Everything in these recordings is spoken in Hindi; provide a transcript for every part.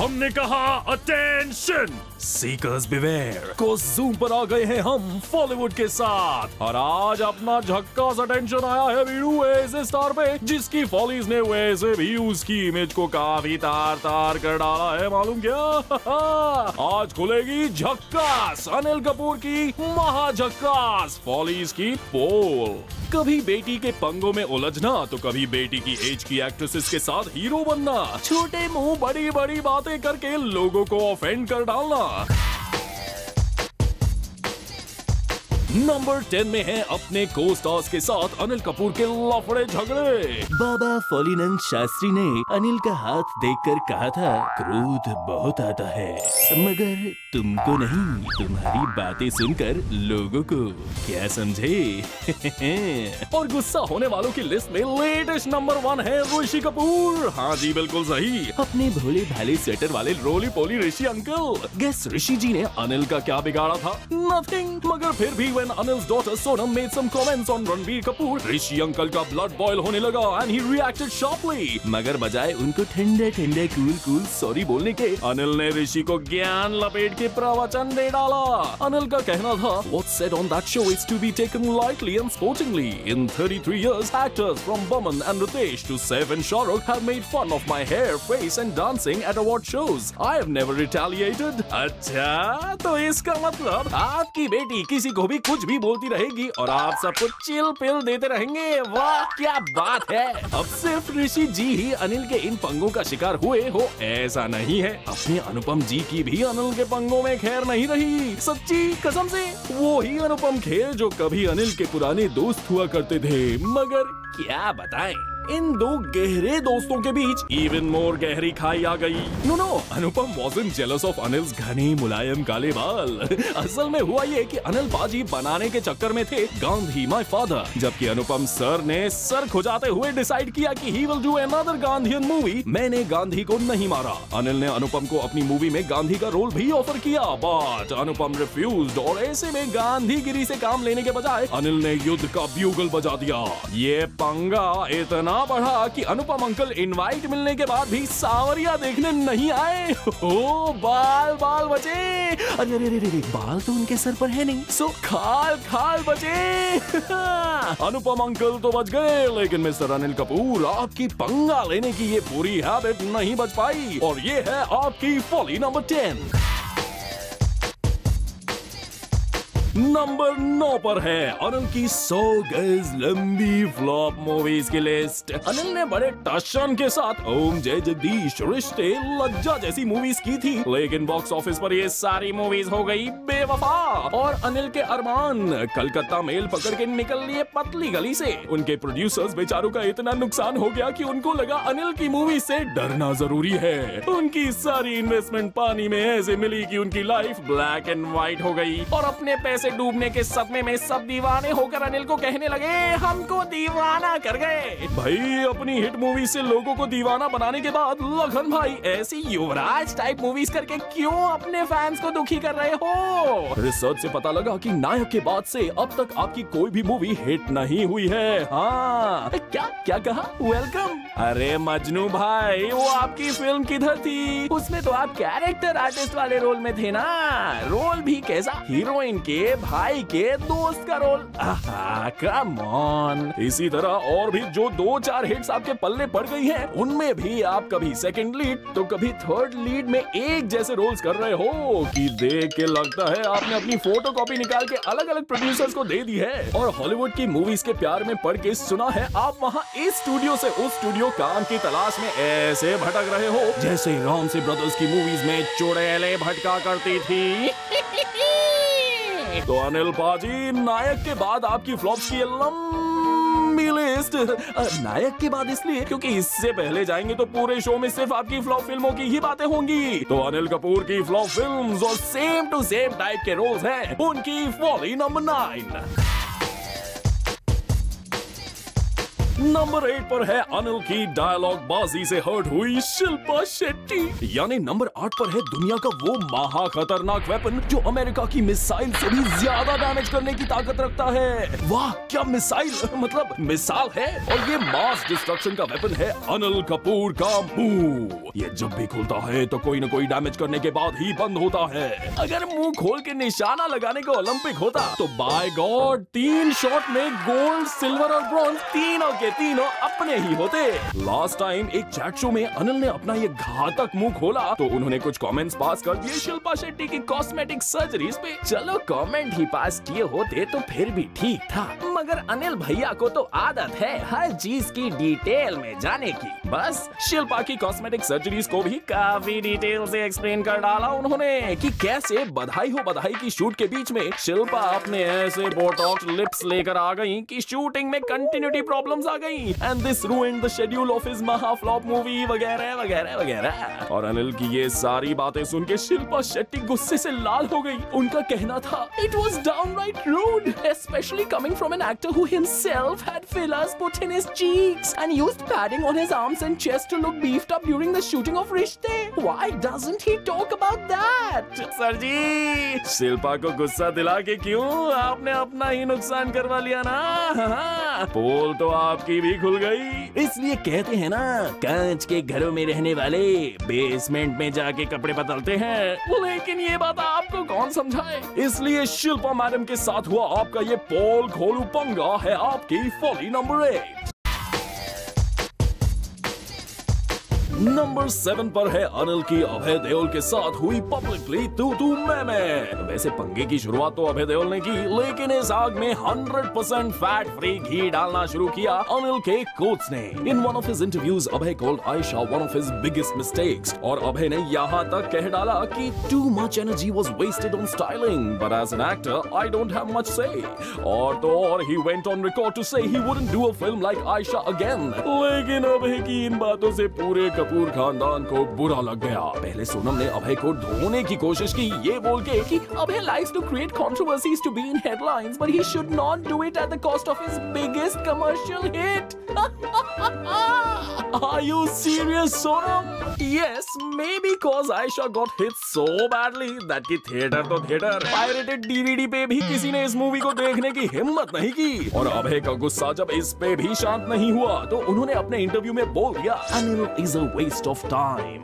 हमने कहा अटेंशन, सीकर्स बिवेयर, कोस्टूम पर आ गए हैं हम बॉलीवुड के साथ। और आज अपना झक्कास अटेंशन आया है वीरू ऐसे स्टार पे जिसकी फॉलीज ने वैसे भी उसकी इमेज को काफी तार तार कर डाला है, मालूम क्या? आज खुलेगी झक्कास अनिल कपूर की महा झक्कास फॉलीज की पोल। कभी बेटी के पंगों में उलझना तो कभी बेटी की एज की एक्ट्रेसेस के साथ हीरो बनना, छोटे मुंह बड़ी बड़ी बातें करके लोगों को ऑफेंड कर डालना। नंबर 10 में है अपने को स्टार्स के साथ अनिल कपूर के लफड़े झगड़े। बाबा फॉलिनंद शास्त्री ने अनिल का हाथ देखकर कहा था, क्रोध बहुत आता है मगर तुमको नहीं, तुम्हारी बातें सुनकर लोगों को, क्या समझे? और गुस्सा होने वालों की लिस्ट में लेटेस्ट नंबर 1 है ऋषि कपूर। हाँ जी बिल्कुल सही, अपने भोले भाले स्वेटर वाले रोली पोली ऋषि अंकल। गेस ऋषि जी ने अनिल का क्या बिगाड़ा था? नथिंग। मगर फिर भी when Anil's daughter Sonam made some comments on Ranbir Kapoor, Rishi uncle का ब्लड बॉयल होने लगा and he reacted sharply। मगर बजाय उनको ठंडे ठंडे कूल सॉरी बोलने के, अनिल ने ऋषि को ज्ञान लपेट के प्रवचन दे डाला। अनिल का कहना था, what's said on that show is to be taken lightly and sportingly. In 33 years, actors from Boman and Ritesh to Saif and Shahrukh have made fun of my hair, face and dancing at award shows. I have never retaliated। अच्छा, तो इसका मतलब आपकी बेटी किसी को भी कुछ भी बोलती रहेगी और आप सबको चिल पिल देते रहेंगे। वाह क्या बात है। अब सिर्फ ऋषि जी ही अनिल के इन पंगों का शिकार हुए हो ऐसा नहीं है, अपने अनुपम जी की भी अनिल के पंगों में खैर नहीं रही। सच्ची कसम से वो ही अनुपम खेर जो कभी अनिल के पुराने दोस्त हुआ करते थे। मगर क्या बताएं, इन दो गहरे दोस्तों के बीच इवन मोर गहरी खाई आ गई। No Anupam wasn't jealous of Anil's घने मुलायम काले बाल। असल में हुआ ये कि अनिल बाजी बनाने के चक्कर में थे गांधी माय फादर, जबकि अनुपम सर ने सर खुजाते हुए डिसाइड किया कि he will do another Gandhian movie, मैंने गांधी को नहीं मारा। अनिल ने अनुपम को अपनी मूवी में गांधी का रोल भी ऑफर किया बट अनुपम रिफ्यूज्ड और ऐसे में गांधीगिरी से काम लेने के बजाय अनिल ने युद्ध का ब्यूगल बजा दिया। ये पंगा इतना बढ़ा कि अनुपम अंकल इनवाइट मिलने के बाद भी सावरिया देखने नहीं आए। ओ बाल बाल बचे। अरे बाल तो उनके सर पर है नहीं, सो खाल खाल बचे। अनुपम अंकल तो बच गए लेकिन मिस्टर अनिल कपूर आपकी पंगा लेने की ये पूरी हैबिट नहीं बच पाई और ये है आपकी फॉली नंबर 10। नंबर 9 पर है अनिल की 100 गज लंबी फ्लॉप मूवीज की लिस्ट। अनिल ने बड़े टशन के साथ ओम जय जगदीश, रिश्ते, लज्जा जैसी मूवीज की थी लेकिन बॉक्स ऑफिस पर ये सारी मूवीज हो गई बेवफा। और अनिल के अरमान कलकत्ता मेल पकड़ के निकल लिए पतली गली से। उनके प्रोड्यूसर्स बेचारों का इतना नुकसान हो गया कि उनको लगा अनिल की मूवी से डरना जरूरी है। उनकी सारी इन्वेस्टमेंट पानी में ऐसे मिली कि उनकी लाइफ ब्लैक एंड व्हाइट हो गई और अपने पैसे डूबने के सदमे में सब दीवाने होकर अनिल को कहने लगे हमको दीवाना कर गए। भाई अपनी हिट मूवी से लोगों को दीवाना बनाने के बाद लखन भाई ऐसी युवराज टाइप मूवीज करके क्यों अपने फैंस को दुखी कर रहे हो? रिसर्च से पता लगा कि नायक के बाद से अब तक आपकी कोई भी मूवी हिट नहीं हुई है। हाँ क्या कहा? वेलकम। अरे मजनू भाई वो आपकी फिल्म किधर थी? उसमें तो आप कैरेक्टर आर्टिस्ट वाले रोल में थे ना। रोल भी कैसा? हीरोइन के भाई के दोस्त का रोल। Come on. इसी तरह और भी जो 2-4 हिट्स आपके पल्ले पड़ गई हैं, उनमें भी आप कभी सेकंड लीड तो कभी थर्ड लीड में एक जैसे रोल्स कर रहे हो कि देख के लगता है आपने अपनी फोटोकॉपी निकाल के अलग अलग प्रोड्यूसर्स को दे दी है। और हॉलीवुड की मूवीज के प्यार में पड़ के सुना है आप वहाँ इस स्टूडियो से उस स्टूडियो काम की तलाश में ऐसे भटक रहे हो जैसे रामसे ब्रदर्स की मूवीज में चुड़ैलें भटका करती थी। तो अनिल पाजी नायक के बाद आपकी फ्लॉप्स की लंबी लिस्ट। नायक के बाद इसलिए क्योंकि इससे पहले जाएंगे तो पूरे शो में सिर्फ आपकी फ्लॉप फिल्मों की ही बातें होंगी। तो अनिल कपूर की फ्लॉप फिल्म्स और सेम टू सेम टाइप के रोल्स हैं उनकी फॉली नंबर 9। नंबर 8 पर है अनिल की डायलॉग बाजी से हर्ट हुई शिल्पा शेट्टी। यानी नंबर 8 पर है दुनिया का वो महा खतरनाक वेपन जो अमेरिका की मिसाइल से भी ज्यादा डैमेज करने की ताकत रखता है। वाह क्या मिसाइल, मतलब मिसाल है। और ये मास डिस्ट्रक्शन का वेपन है अनिल कपूर का मुंह। ये जब भी खुलता है तो कोई न कोई डैमेज करने के बाद ही बंद होता है। अगर मुंह खोल के निशाना लगाने का ओलंपिक होता तो बाय गॉड 3 शॉट में गोल्ड, सिल्वर और ब्रॉन्ज तीनों के तीनों अपने ही होते। लास्ट टाइम एक चैट शो में अनिल ने अपना ये घातक मुंह खोला तो उन्होंने कुछ कमेंट्स पास कर दिए शिल्पा शेट्टी की कॉस्मेटिक सर्जरीज पे। चलो कमेंट ही पास किए होते तो फिर भी ठीक था, मगर अनिल भैया को तो आदत है हर चीज की डिटेल में जाने की। बस शिल्पा की कॉस्मेटिक सर्जरीज को भी काफी डिटेल से एक्सप्लेन कर डाला उन्होंने कि कैसे बधाई हो बधाई की शूट के बीच में शिल्पा अपने ऐसे बोटॉक्स लिप्स लेकर आ गई कि शूटिंग में कंटिन्यूटी प्रॉब्लम्स आ गई and this ruined the schedule of his महा फ्लॉप मूवी वगैरह वगैरह वगैरह। और अनिल की ये सारी बातें सुन के शिल्पा शेट्टी गुस्से से लाल हो गई। उनका कहना था it was downright rude, specially coming from an actor who himself had fillers put in his cheeks and used padding on his arms and chest to look beefed up during the shooting of Rishte. Why doesn't he talk about that? Sir ji, Shilpa को गुस्सा दिला के क्यों आपने अपना ही नुकसान करवा लिया ना। हाँ, पोल तो आपकी भी खुल गई। इसलिए कहते हैं ना कांच के घरों में रहने वाले बेसमेंट में जाके कपड़े बदलते हैं। लेकिन ये बात आपको कौन समझाए। इसलिए शिल्पा मैडम के साथ हुआ आपका ये पोल खोलू पंगा है आपकी फॉली नंबर 8। नंबर 7 पर है अनिल की अभय देओल के साथ हुई पब्लिकली तू मैं। वैसे पंगे की शुरुआत तो अभय देओल ने की, लेकिन इस आग में 100% फैट फ्री घी डालना शुरू किया अनिल के कोच ने। In one of his interviews Abhay called Aisha one of his biggest mistakes. और अभय ने यहाँ तक कह डाला कि too much energy was wasted on styling but as an actor I don't have much say. और तो और he went on record to say he wouldn't do a film like Aisha again. लेकिन अभय की इन बातों से पूरे कपूर खानदान को बुरा लग गया। पहले सोनम ने अभय को धोने की कोशिश की ये बोल के कि अभय likes to create controversies to be in headlines but he should not do it at the cost of his biggest commercial hit. Are you serious, Sonam? Yes, maybe cause Aisha got hit so badly that कि थिएटर तो थिएटर, पायरेटेड DVD पे भी किसी ने इस मूवी को देखने की हिम्मत नहीं की। और अभय का गुस्सा जब इस पे भी शांत नहीं हुआ तो उन्होंने अपने इंटरव्यू में बोल दिया Anil is a waste of time.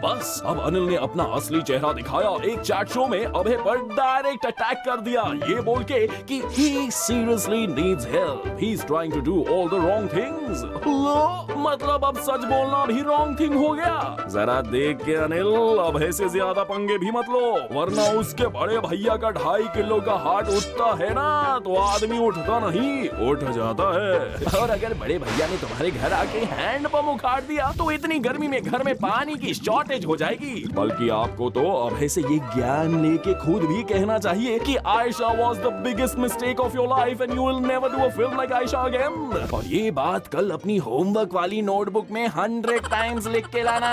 बस अब अनिल ने अपना असली चेहरा दिखाया। एक चैट शो में अभय पर डायरेक्ट अटैक कर दिया ये बोल के कि he seriously needs help. He's trying to do all the wrong things. लो, मतलब अब सच बोलना भी wrong thing हो गया। जरा देख के अनिल अभय से ज्यादा पंगे भी मत लो, वरना उसके बड़े भैया का 2.5 किलो का हार्ट उठता है ना तो आदमी उठता नहीं उठ जाता है। और अगर बड़े भैया ने तुम्हारे घर आके हैंड पंप उखाड़ दिया तो इतनी गर्मी में घर में पानी की शॉर्टेज हो जाएगी। बल्कि आपको तो अभय से ये ज्ञान लेके खुद भी कहना चाहिए कि Ayesha was the biggest mistake of your life and you will never do a film like Aisha again. और ये बात कल अपनी होमवर्क वाली नोटबुक में 100 टाइम्स लिख के लाना,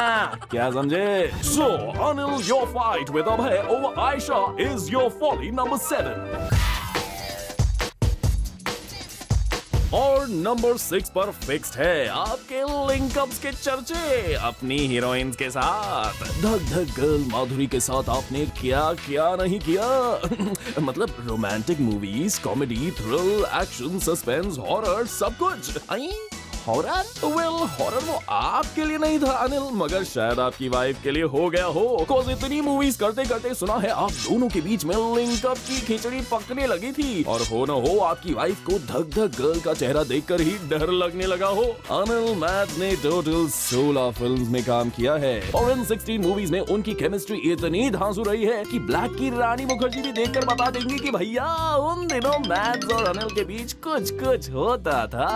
क्या समझे? So Anil your fight with Abhay over Aisha is your folly number 7। और नंबर 6 पर फिक्स्ड है आपके लिंकअप्स के चर्चे अपनी हीरोइंस के साथ। धक धक गर्ल माधुरी के साथ आपने क्या क्या नहीं किया। मतलब romantic movies, comedy, thrill, action, suspense, horror, सब कुछ। हॉरर? वेल हॉरर वो आपके लिए नहीं था अनिल, मगर शायद आपकी वाइफ के लिए हो गया हो। कॉज इतनी मूवीज करते करते सुना है आप दोनों के बीच में लिंकअप की खिचड़ी पकने लगी थी। और हो न हो आपकी वाइफ को धक धक गर्ल का चेहरा देखकर ही डर लगने लगा हो। अनिल मैथ ने टोटल 16 फिल्म्स में काम किया है और इन 16 मूवीज में उनकी केमिस्ट्री इतनी धांसू रही है कि ब्लैक की रानी मुखर्जी भी देखकर बता देंगी कि भैया उन दिनों मैथ और अनिल के बीच कुछ कुछ होता था।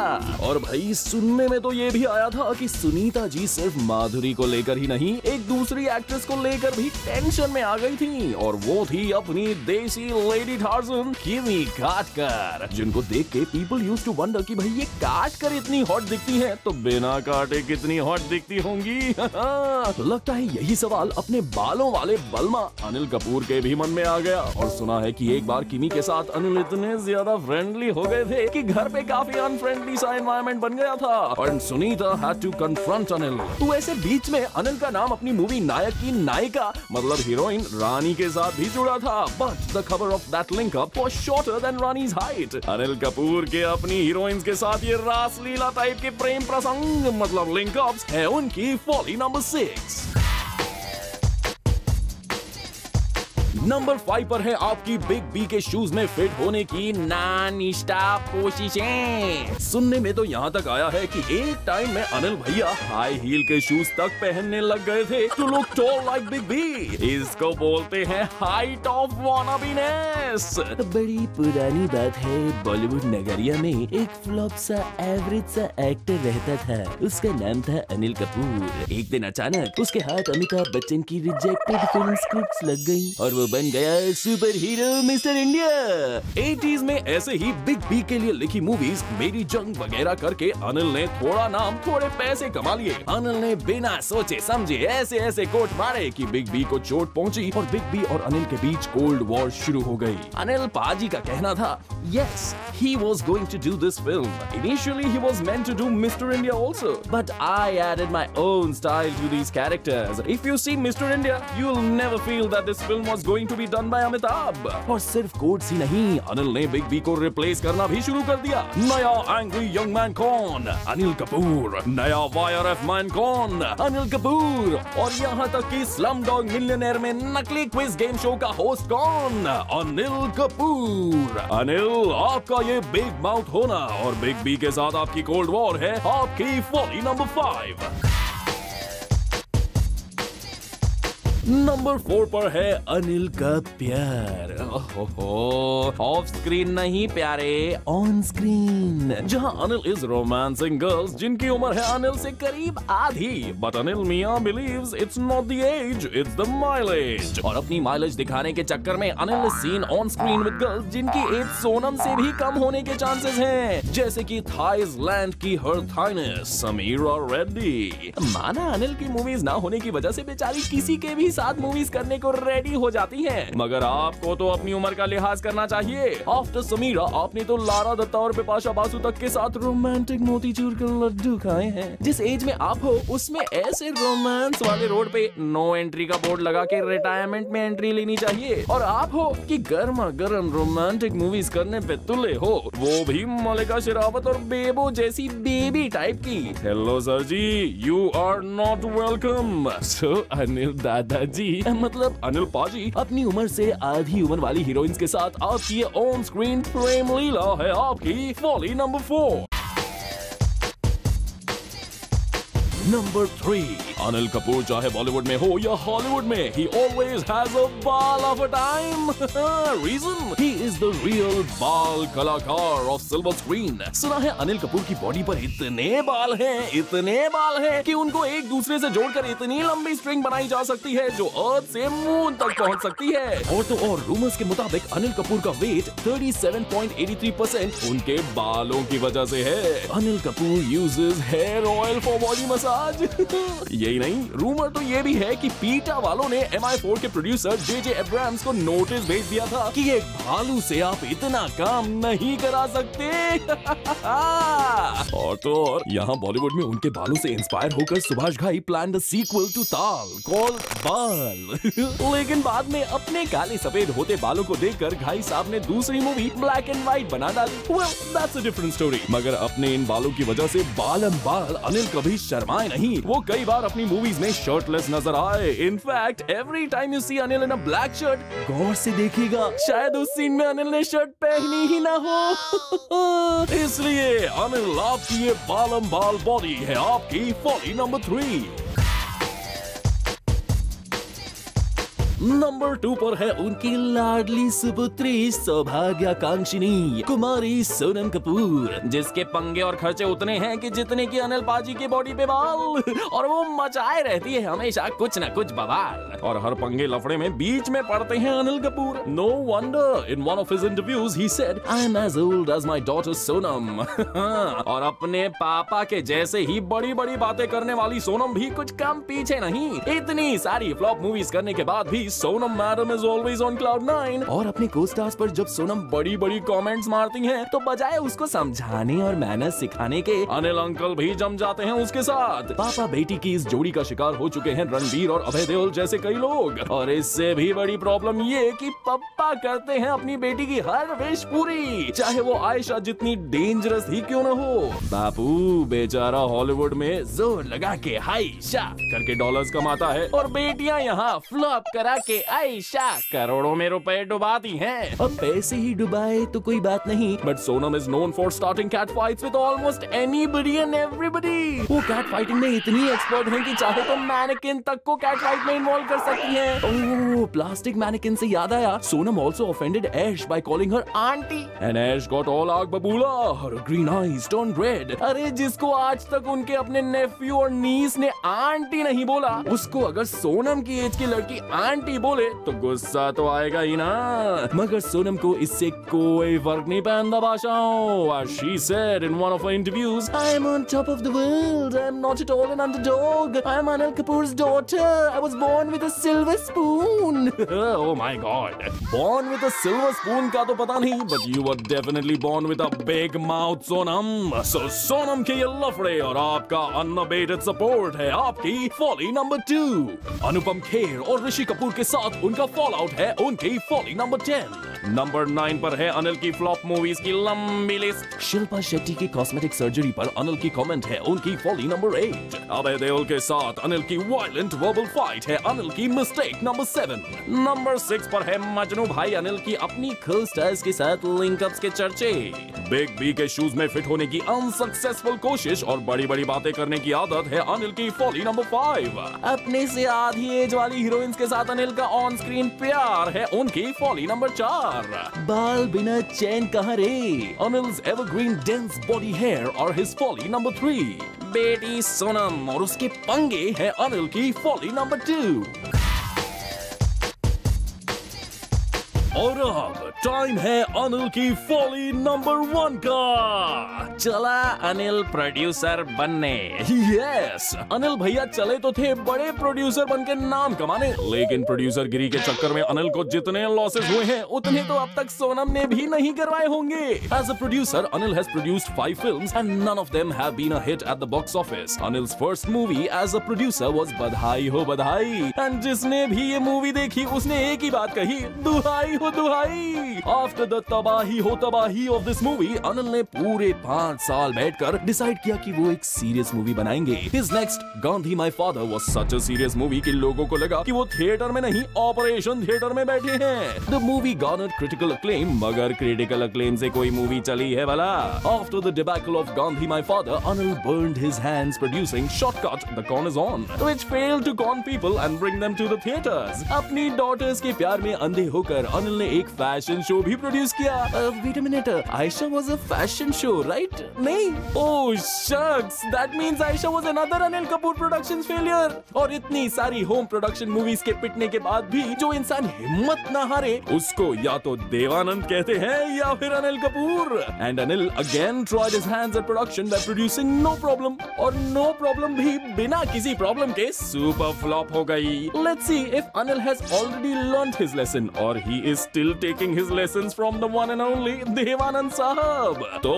और भाई सुनने में तो ये भी आया था कि सुनीता जी सिर्फ माधुरी को लेकर ही नहीं, एक दूसरी एक्ट्रेस को लेकर भी टेंशन में आ गई थी, और वो थी अपनी देसी लेडी टार्ज़न किमी काटकर, जिनको देख के पीपल यूज्ड टू वंडर कि भाई ये काटकर इतनी हॉट दिखती हैं, तो बिना काटे कितनी हॉट दिखती होंगी। लगता है यही सवाल अपने बालों वाले बलमा अनिल कपूर के भी मन में आ गया, और सुना है कि एक बार किमी के साथ अनिल इतने ज्यादा फ्रेंडली हो गए थे कि घर पे काफी अनफ्रेंडली सा एनवायरनमेंट बन गया था, और Sunita had to confront Anil. तो ऐसे बीच में अनिल का नाम अपनी मूवी नायक की नायिका मतलब हीरोइन रानी के साथ भी जुड़ा था, बट द खबर of that link up was shorter than Rani's height. Anil Kapoor के अपनी हीरोइंस के साथ ये रासलीला टाइप के प्रेम प्रसंग मतलब लिंक अप्स है उनकी फॉली नंबर 6। नंबर 5 पर है आपकी बिग बी के शूज में फिट होने की नॉन-स्टॉप कोशिशें। सुनने में तो यहाँ तक आया है कि एक टाइम में अनिल भैया हाई हील के शूज तक पहनने लग गए थे to look tall like big B. इसको बोलते हैं हाइट ऑफ वानाबीनेस। बड़ी पुरानी बात है, बॉलीवुड नगरिया में एक फ्लॉप सा एवरेज सा एक्टर रहता था, उसका नाम था अनिल कपूर। एक दिन अचानक उसके हाथ अमिताभ बच्चन की रिजेक्टेड फिल्म स्क्रिप्ट्स लग गई और वो बन गया super hero mister India. 80s में ऐसे ही बिग बी के लिए लिखी मूवीज मेरी जंग वगैरह करके अनिल ने थोड़ा नाम थोड़े पैसे कमा लिए। अनिल ने बिना सोचे समझे ऐसे ऐसे कोट मारे कि बिग बी को चोट पहुंची और बिग बी और अनिल के बीच कोल्ड वॉर शुरू हो गई। अनिल पाजी का कहना था yes he was going to do this film, initially he was meant to do Mr. India also, but I added my own style to these characters. If you see Mr. India you'll never feel that this film was going to be done by Amitabh। और सिर्फ कोड्स ही नहीं, अनिल ने बिग बी को रिप्लेस करना भी शुरू कर दिया। नया एंग्री यंग मैन कौन? अनिल कपूर। नया वाईआरएफ मैन कौन? अनिल कपूर। और यहाँ तक कि स्लमडॉग मिलियनेयर में नकली क्विज गेम शो का होस्ट कौन? अनिल कपूर। अनिल आपका ये बिग माउथ होना और बिग बी के साथ आपकी कोल्ड वॉर है आपकी फॉली नंबर 5। नंबर 4 पर है अनिल का प्यार। ऑफ स्क्रीन नहीं प्यारे, ऑन स्क्रीन, जहां अनिल इज रोमांसिंग गर्ल्स जिनकी उम्र है अनिल से करीब आधी, बट अनिल मियां believes it's not the age, it's the mileage. और अपनी माइलेज दिखाने के चक्कर में Anil is seen on screen with girls जिनकी एज सोनम से भी कम होने के चांसेस हैं, जैसे कि थाईज लैंड की हर थाइनेस समीरा रेड्डी। माना अनिल की मूवीज ना होने की वजह से बेचारी किसी के भी साथ मूवीज करने को रेडी हो जाती हैं, मगर आपको तो अपनी उम्र का लिहाज करना चाहिए। आफ्टर समीरा आपने तो लारा दत्ता और बिपाशा बासु तक के साथ रोमांटिक मोतीचूर के लड्डू खाए हैं। जिस एज में आप हो उसमें ऐसे रोमांस वाले रोड पे नो एंट्री का बोर्ड लगा के रिटायरमेंट में एंट्री लेनी चाहिए, और आप हो कि गर्मा गर्म रोमांटिक मूवीज करने पे तुले हो, वो भी मलिका शेरावत और बेबो जैसी बेबी टाइप की। Hello sir ji, you are not welcome. So Anil दादा जी मतलब अनिल पाजी अपनी उम्र से आधी उम्र वाली हीरोइंस के साथ आपकी ऑन स्क्रीन प्रेम लीला है आपकी फॉली नंबर 4। नंबर 3, अनिल कपूर चाहे बॉलीवुड में हो या हॉलीवुड में, he always has a ball of a time। Reason? He is the real बाल कलाकार of silver screen। सुना है अनिल कपूर की बॉडी पर इतने बाल हैं कि उनको एक दूसरे से जोड़कर इतनी लंबी स्ट्रिंग बनाई जा सकती है जो अर्थ से मून तक पहुंच सकती है। और तो और रूमर्स के मुताबिक अनिल कपूर का वेट 37.83% उनके बालों की वजह से है। Anil Kapoor uses hair oil for body massage। यही नहीं, रूमर तो ये भी है कि पीटा वालों ने MI4 के प्रोड्यूसर JJ एब्राहम्स को नोटिस भेज दिया था कि एक भालू से आप इतना काम नहीं करा सकते। और तो और यहाँ बॉलीवुड में उनके बालों से इंस्पायर होकर सुभाष घाई प्लान द सीक्वल टू ताल कॉल्ड बाल। लेकिन बाद में अपने काले सफेद होते बालों को देखकर घाई साहब ने दूसरी मूवी ब्लैक एंड व्हाइट बना डाली। Well, that's a different story। मगर अपने इन बालों की वजह से बालम बाल अनिल कभी शर्माए नहीं, वो कई बार अपनी मूवीज में शर्टलेस नजर आए। In fact every time you see Anil in a black shirt, गौर से देखिएगा शायद उस सीन में अनिल ने शर्ट पहनी ही ना हो। इसलिए अनिल आपकी ये बालम बाल बॉडी है आपकी फॉली नंबर 3। नंबर 2 पर है उनकी लाडली सुपुत्री सौभाग्याकांक्षिनी कुमारी सोनम कपूर, जिसके पंगे और खर्चे उतने हैं कि जितने की अनिल पाजी की बॉडी पे बाल, और वो मचाए रहती है हमेशा कुछ न कुछ बवाल, और हर पंगे लफड़े में बीच में पड़ते हैं Anil Kapoor. No wonder in one of his interviews he said I am as old as my daughter Sonam. और अपने पापा के जैसे ही बड़ी बड़ी बातें करने वाली सोनम भी कुछ कम पीछे नहीं। इतनी सारी फ्लॉप मूवीज करने के बाद भी Sonam madam is always on cloud 9। और अपने को-स्टार्स पर जब सोनम बड़ी बड़ी कमेंट्स मारती हैं तो बजाय उसको समझाने और मैनर्स सिखाने के अनिल अंकल भी जम जाते हैं उसके साथ। पापा बेटी की इस जोड़ी का शिकार हो चुके हैं रणबीर और अभय देओल जैसे कई लोग, और इससे भी बड़ी प्रॉब्लम ये कि पप्पा करते हैं अपनी बेटी की हर विश पूरी, चाहे वो आयशा जितनी डेंजरस ही क्यों न हो। बापू बेचारा हॉलीवुड में जोर लगा के आयशा करके डॉलर्स कमाता है, और बेटियां यहाँ फ्लॉप करा के आयशा करोड़ों में रुपए डुबाती हैं। अब पैसे ही डुबाए तो कोई बात नहीं, but Sonam is known for starting cat fights with almost anybody and everybody. वो कैट फाइटिंग में इतनी एक्सपर्ट हैं कि चाहे तो मैनेकिन तक को कैट फाइट में इन्वॉल्व कर सकती हैं। ओह, प्लास्टिक मैनेकिन से याद आया, Sonam also offended Aish by calling her aunty, and Aish got all आग बबूला, her green eyes turn red. अरे जिसको आज तक उनके अपने नेफ्यू और नीस ने आंटी नहीं बोला, उसको अगर सोनम की एज की लड़की आंटी बोले तो गुस्सा तो आएगा ही ना। मगर सोनम को इससे कोई फर्क नहीं पैंदा बादशाहों। As she said in one of her interviews, I am on top of the world. I am not at all an underdog. I am Anil Kapoor's daughter. I was born with a silver spoon. Oh my God. Born with a silver spoon का तो पता नहीं, but you were definitely born with a big mouth, Sonam. So Sonam के ये लफड़े और आपका unabated support है आपकी फॉली नंबर 2। अनुपम खेर और ऋषि कपूर के साथ उनका फॉल आउट है उनकी फॉली नंबर 10। नंबर 9 पर है अनिल की फ्लॉप मूवीज की लंबी लिस्ट। शिल्पा शेट्टी की कॉस्मेटिक सर्जरी पर अनिल की कमेंट है उनकी फॉली नंबर 8। अभय देओल के साथ अनिल की वायलेंट वर्बल फाइट है अनिल की मिस्टेक नंबर 7। नंबर 6 पर है मजनू भाई अनिल की अपनी को-स्टार्स के साथ लिंकअप्स के चर्चे। बिग बी के शूज में फिट होने की अनसक्सेसफुल कोशिश और बड़ी बड़ी बातें करने की आदत है अनिल की फॉली नंबर 5। अपने से आधी एज वाली हीरोइंस के साथ अनिल का ऑन स्क्रीन प्यार है उनकी फॉली नंबर 4। बाल बिना चैन कहाँ रे, Anil's evergreen dense body hair और हिज फॉली नंबर 3। बेटी सोनम और उसके पंगे है अनिल की फॉली नंबर 2। और अब टाइम है अनिल की फॉली नंबर 1 का। चला अनिल प्रोड्यूसर बनने। यस, अनिल भैया चले तो थे बड़े प्रोड्यूसर बनकर नाम कमाने, लेकिन प्रोड्यूसर गिरी के चक्कर में अनिल को जितने लॉसेस हुए हैं उतने तो अब तक सोनम ने भी नहीं करवाए होंगे। As a producer Anil has produced 5 films and none of them have been a hit at the box office. Anil's first movie as a producer was Badhaai Ho बधाई, एंड जिसने भी ये मूवी देखी उसने एक ही बात कही, दुहाई हो दुहाई। आफ्टर द तबाही हो तबाही ऑफ दिस मूवी, अनिल ने पूरे 5 साल बैठकर डिसाइड किया कि वो एक सीरियस मूवी बनाएंगे। His next Gandhi my father was such a serious movie कि लोगों को लगा कि वो थिएटर में नहीं ऑपरेशन थिएटर में बैठे हैं। The movie garnered critical acclaim, मगर critical acclaim से कोई मूवी चली है भला? After the debacle of Gandhi my father, Anil burned his hands producing Shortcut, The Con is On, which failed to con people and bring them to the theaters. अपनी daughters के प्यार में अंधे होकर अनिल ने एक फैशन शो भी प्रोड्यूस किया। Wait a minute, Aisha was a fashion show, right? नहीं? Oh shucks, that means Aisha was another Anil Kapoor Productions failure. और इतनी सारी होम प्रोडक्शन मूवीज के पिटने के बाद भी जो इंसान हिम्मत ना हारे उसको या तो देवानंद कहते हैं या फिर Anil Kapoor. And Anil again tried his hands at production by producing No Problem, और No Problem भी बिना किसी प्रॉब्लम के सुपर फ्लॉप हो गई। Let's see if Anil has already learned his lesson or he is still taking his lessons from the one and only Devanand साहब। तो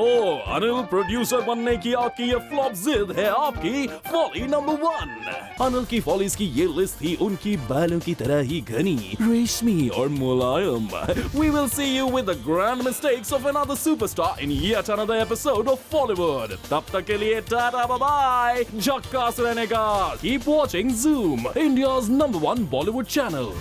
अनिल प्रोड्यूसर बनने की आपकी ये फ्लॉप जिद है आपकी फॉली नंबर 1। अनिल की फॉलीज की ये लिस्ट थी उनकी बालों की तरह ही घनी, रेशमी और मुलायम। We will see you with the grand mistakes of another superstar in yet another episode of Bollywood। तब तक के लिए टाटा बाय बाय, झक्कास रहने का। Keep watching Zoom, India's #1 Bollywood channel।